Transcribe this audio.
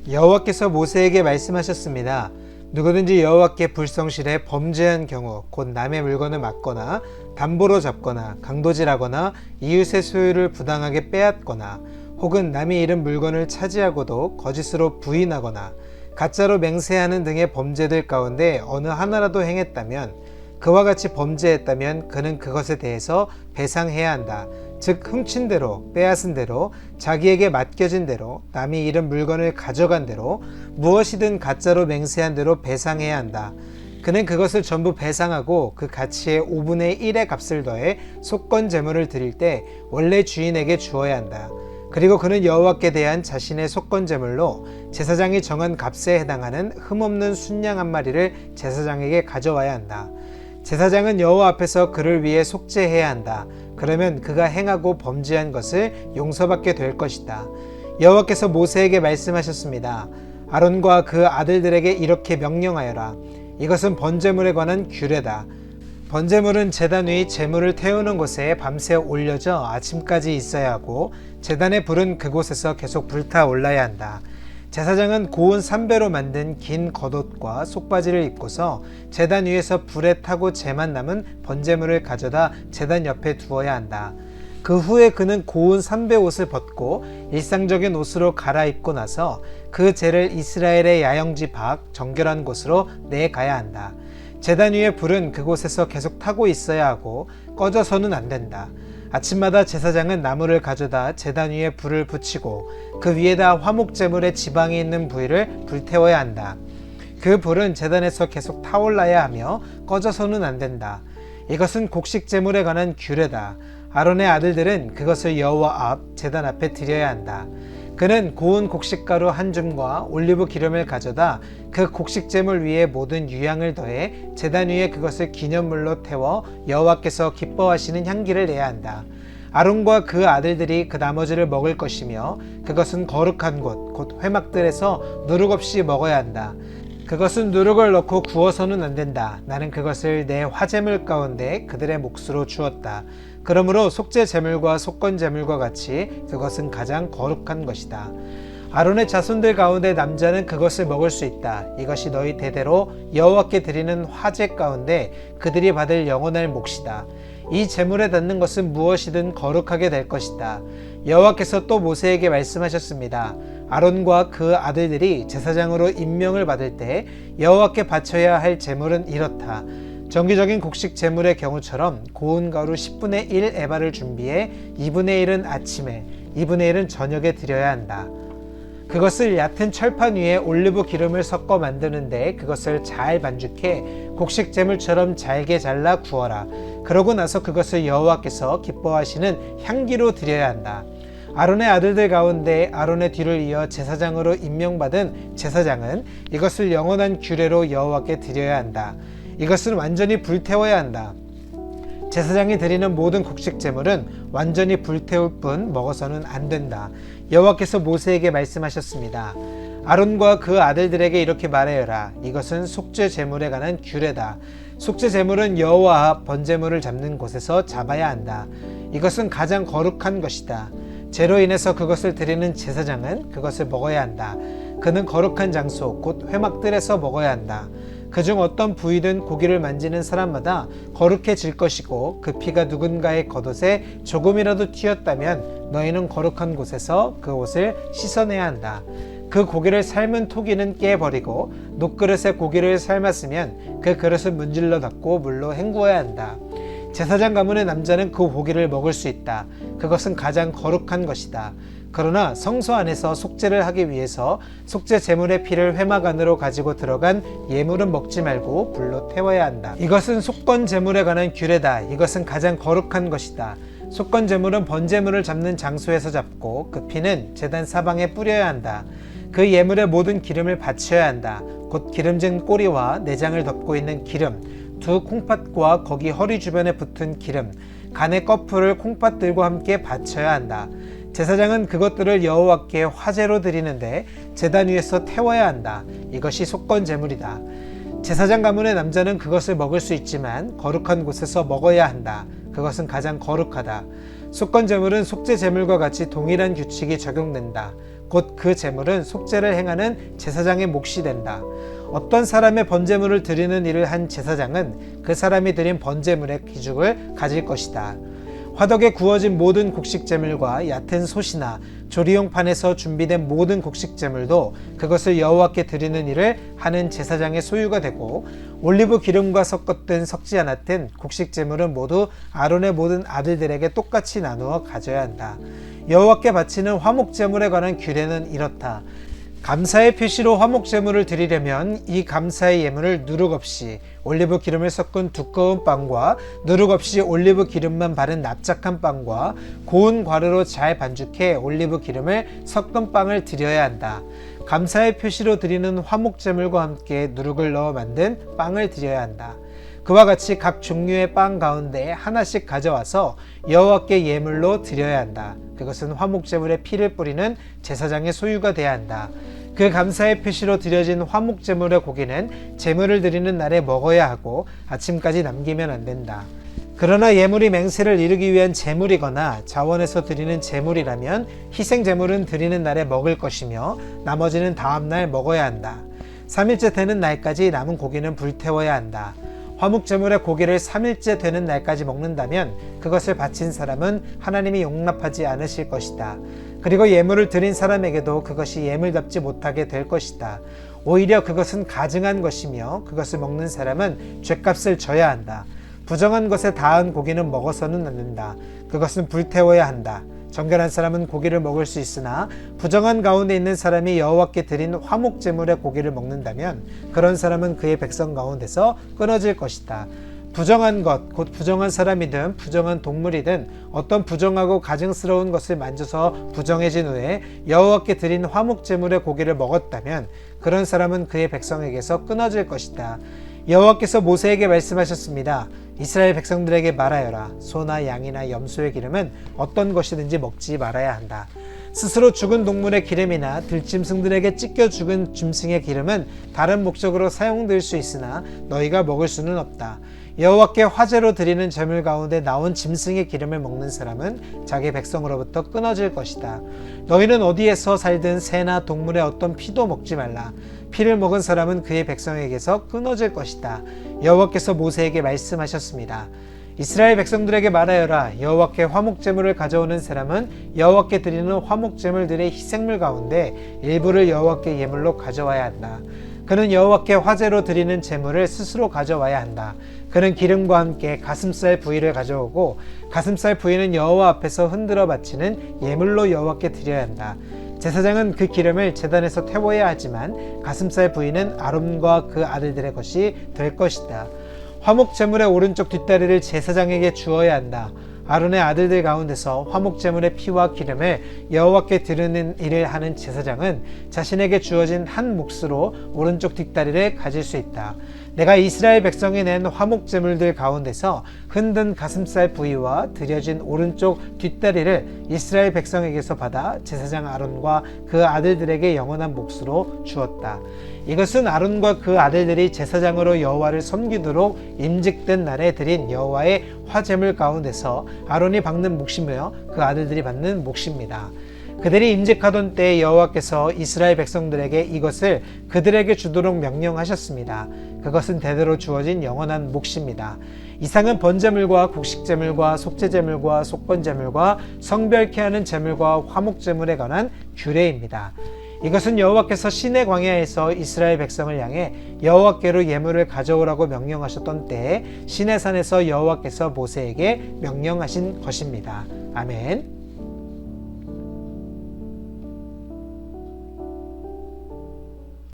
여호와께서 모세에게 말씀하셨습니다. 누구든지 여호와께 불성실해 범죄한 경우 곧 남의 물건을 막거나 담보로 잡거나 강도질하거나 이웃의 소유를 부당하게 빼앗거나 혹은 남이 잃은 물건을 차지하고도 거짓으로 부인하거나 가짜로 맹세하는 등의 범죄들 가운데 어느 하나라도 행했다면 그와 같이 범죄했다면 그는 그것에 대해서 배상해야 한다. 즉 훔친 대로 빼앗은 대로 자기에게 맡겨진 대로 남이 잃은 물건을 가져간 대로 무엇이든 가짜로 맹세한 대로 배상해야 한다. 그는 그것을 전부 배상하고 그 가치의 5분의 1의 값을 더해 속건 제물을 드릴 때 원래 주인에게 주어야 한다. 그리고 그는 여호와께 대한 자신의 속건 제물로 제사장이 정한 값에 해당하는 흠없는 순양 한 마리를 제사장에게 가져와야 한다. 제사장은 여호와 앞에서 그를 위해 속죄해야 한다. 그러면 그가 행하고 범죄한 것을 용서받게 될 것이다. 여호와께서 모세에게 말씀하셨습니다. 아론과 그 아들들에게 이렇게 명령하여라. 이것은 번제물에 관한 규례다. 번제물은 제단 위 제물을 태우는 곳에 밤새 올려져 아침까지 있어야 하고 제단의 불은 그곳에서 계속 불타올라야 한다. 제사장은 고운 삼배로 만든 긴 겉옷과 속바지를 입고서 제단 위에서 불에 타고 재만 남은 번제물을 가져다 제단 옆에 두어야 한다. 그 후에 그는 고운 삼배 옷을 벗고 일상적인 옷으로 갈아입고 나서 그 재를 이스라엘의 야영지 밖 정결한 곳으로 내가야 한다. 제단 위의 불은 그곳에서 계속 타고 있어야 하고 꺼져서는 안 된다. 아침마다 제사장은 나무를 가져다 제단 위에 불을 붙이고 그 위에다 화목제물의 지방이 있는 부위를 불태워야 한다. 그 불은 제단에서 계속 타올라야 하며 꺼져서는 안 된다. 이것은 곡식제물에 관한 규례다. 아론의 아들들은 그것을 여호와 앞 제단 앞에 드려야 한다. 그는 고운 곡식가루 한 줌과 올리브 기름을 가져다 그 곡식제물 위에 모든 유향을 더해 제단 위에 그것을 기념물로 태워 여호와께서 기뻐하시는 향기를 내야 한다. 아론과 그 아들들이 그 나머지를 먹을 것이며 그것은 거룩한 곳, 곧 회막들에서 누룩 없이 먹어야 한다. 그것은 누룩을 넣고 구워서는 안 된다. 나는 그것을 내 화제물 가운데 그들의 몫으로 주었다. 그러므로 속죄 제물과 속건 제물과 같이 그것은 가장 거룩한 것이다. 아론의 자손들 가운데 남자는 그것을 먹을 수 있다. 이것이 너희 대대로 여호와께 드리는 화제 가운데 그들이 받을 영원할 몫이다. 이 제물에 닿는 것은 무엇이든 거룩하게 될 것이다. 여호와께서 또 모세에게 말씀하셨습니다. 아론과 그 아들들이 제사장으로 임명을 받을 때 여호와께 바쳐야 할 제물은 이렇다. 정기적인 곡식 제물의 경우처럼 고운 가루 10분의 1 에바를 준비해 2분의 1은 아침에 2분의 1은 저녁에 드려야 한다. 그것을 얕은 철판 위에 올리브 기름을 섞어 만드는데 그것을 잘 반죽해 곡식 제물처럼 잘게 잘라 구워라. 그러고 나서 그것을 여호와께서 기뻐하시는 향기로 드려야 한다. 아론의 아들들 가운데 아론의 뒤를 이어 제사장으로 임명받은 제사장은 이것을 영원한 규례로 여호와께 드려야 한다. 이것은 완전히 불태워야 한다. 제사장이 드리는 모든 곡식 제물은 완전히 불태울 뿐 먹어서는 안 된다. 여호와께서 모세에게 말씀하셨습니다. 아론과 그 아들들에게 이렇게 말하여라. 이것은 속죄 제물에 관한 규례다. 속죄 제물은 여호와 앞 번제물을 잡는 곳에서 잡아야 한다. 이것은 가장 거룩한 것이다. 죄로 인해서 그것을 드리는 제사장은 그것을 먹어야 한다. 그는 거룩한 장소 곧 회막들에서 먹어야 한다. 그중 어떤 부위든 고기를 만지는 사람마다 거룩해질 것이고 그 피가 누군가의 겉옷에 조금이라도 튀었다면 너희는 거룩한 곳에서 그 옷을 씻어내야 한다. 그 고기를 삶은 토기는 깨버리고 녹그릇에 고기를 삶았으면 그 그릇을 문질러 닫고 물로 헹구어야 한다. 제사장 가문의 남자는 그 고기를 먹을 수 있다. 그것은 가장 거룩한 것이다. 그러나 성소 안에서 속죄를 하기 위해서 속죄 제물의 피를 회막 안으로 가지고 들어간 예물은 먹지 말고 불로 태워야 한다. 이것은 속건 제물에 관한 규례다. 이것은 가장 거룩한 것이다. 속건 제물은 번제물을 잡는 장소에서 잡고 그 피는 제단 사방에 뿌려야 한다. 그 예물의 모든 기름을 바쳐야 한다. 곧 기름진 꼬리와 내장을 덮고 있는 기름, 두 콩팥과 거기 허리 주변에 붙은 기름, 간의 꺼풀을 콩팥들과 함께 바쳐야 한다. 제사장은 그것들을 여호와께 화제로 드리는데 제단 위에서 태워야 한다. 이것이 속건 제물이다. 제사장 가문의 남자는 그것을 먹을 수 있지만 거룩한 곳에서 먹어야 한다. 그것은 가장 거룩하다. 속건 제물은 속죄 제물과 같이 동일한 규칙이 적용된다. 곧 그 제물은 속죄를 행하는 제사장의 몫이 된다. 어떤 사람의 번제물을 드리는 일을 한 제사장은 그 사람이 드린 번제물의 기죽을 가질 것이다. 화덕에 구워진 모든 곡식제물과 얕은 솥이나 조리용 판에서 준비된 모든 곡식제물도 그것을 여호와께 드리는 일을 하는 제사장의 소유가 되고, 올리브 기름과 섞었든 섞지 않았든 곡식제물은 모두 아론의 모든 아들들에게 똑같이 나누어 가져야 한다. 여호와께 바치는 화목제물에 관한 규례는 이렇다. 감사의 표시로 화목제물을 드리려면 이 감사의 예물을 누룩 없이 올리브 기름을 섞은 두꺼운 빵과 누룩 없이 올리브 기름만 바른 납작한 빵과 고운 과르로 잘 반죽해 올리브 기름을 섞은 빵을 드려야 한다. 감사의 표시로 드리는 화목제물과 함께 누룩을 넣어 만든 빵을 드려야 한다. 그와 같이 각 종류의 빵 가운데 하나씩 가져와서 여호와께 예물로 드려야 한다. 그것은 화목제물에 피를 뿌리는 제사장의 소유가 돼야 한다. 그 감사의 표시로 드려진 화목제물의 고기는 제물을 드리는 날에 먹어야 하고 아침까지 남기면 안 된다. 그러나 예물이 맹세를 이루기 위한 제물이거나 자원에서 드리는 제물이라면 희생제물은 드리는 날에 먹을 것이며 나머지는 다음날 먹어야 한다. 3일째 되는 날까지 남은 고기는 불태워야 한다. 화목제물의 고기를 3일째 되는 날까지 먹는다면 그것을 바친 사람은 하나님이 용납하지 않으실 것이다. 그리고 예물을 드린 사람에게도 그것이 예물답지 못하게 될 것이다. 오히려 그것은 가증한 것이며 그것을 먹는 사람은 죗값을 져야 한다. 부정한 것에 닿은 고기는 먹어서는 안 된다. 그것은 불태워야 한다. 정결한 사람은 고기를 먹을 수 있으나 부정한 가운데 있는 사람이 여호와께 드린 화목제물의 고기를 먹는다면 그런 사람은 그의 백성 가운데서 끊어질 것이다. 부정한 것, 곧 부정한 사람이든 부정한 동물이든 어떤 부정하고 가증스러운 것을 만져서 부정해진 후에 여호와께 드린 화목제물의 고기를 먹었다면 그런 사람은 그의 백성에게서 끊어질 것이다. 여호와께서 모세에게 말씀하셨습니다. 이스라엘 백성들에게 말하여라. 소나 양이나 염소의 기름은 어떤 것이든지 먹지 말아야 한다. 스스로 죽은 동물의 기름이나 들짐승들에게 찢겨 죽은 짐승의 기름은 다른 목적으로 사용될 수 있으나 너희가 먹을 수는 없다. 여호와께 화제로 드리는 제물 가운데 나온 짐승의 기름을 먹는 사람은 자기 백성으로부터 끊어질 것이다. 너희는 어디에서 살든 새나 동물의 어떤 피도 먹지 말라. 피를 먹은 사람은 그의 백성에게서 끊어질 것이다. 여호와께서 모세에게 말씀하셨습니다. 이스라엘 백성들에게 말하여라. 여호와께 화목제물을 가져오는 사람은 여호와께 드리는 화목제물들의 희생물 가운데 일부를 여호와께 예물로 가져와야 한다. 그는 여호와께 화제로 드리는 제물을 스스로 가져와야 한다. 그는 기름과 함께 가슴살 부위를 가져오고 가슴살 부위는 여호와 앞에서 흔들어 바치는 예물로 여호와께 드려야 한다. 제사장은 그 기름을 제단에서 태워야 하지만 가슴살 부위는 아론과 그 아들들의 것이 될 것이다. 화목제물의 오른쪽 뒷다리를 제사장에게 주어야 한다. 아론의 아들들 가운데서 화목제물의 피와 기름을 여호와께 드리는 일을 하는 제사장은 자신에게 주어진 한 몫으로 오른쪽 뒷다리를 가질 수 있다. 내가 이스라엘 백성이 낸 화목제물들 가운데서 흔든 가슴살 부위와 드려진 오른쪽 뒷다리를 이스라엘 백성에게서 받아 제사장 아론과 그 아들들에게 영원한 몫으로 주었다. 이것은 아론과 그 아들들이 제사장으로 여호와를 섬기도록 임직된 날에 드린 여호와의 화제물 가운데서 아론이 받는 몫이며 그 아들들이 받는 몫입니다. 그들이 임직하던 때에 여호와께서 이스라엘 백성들에게 이것을 그들에게 주도록 명령하셨습니다. 그것은 대대로 주어진 영원한 몫입니다. 이상은 번제물과 곡식제물과 속죄제물과 속건제물과 성별케 하는 제물과 화목제물에 관한 규례입니다. 이것은 여호와께서 시내 광야에서 이스라엘 백성을 향해 여호와께로 예물을 가져오라고 명령하셨던 때에 시내산에서 여호와께서 모세에게 명령하신 것입니다. 아멘.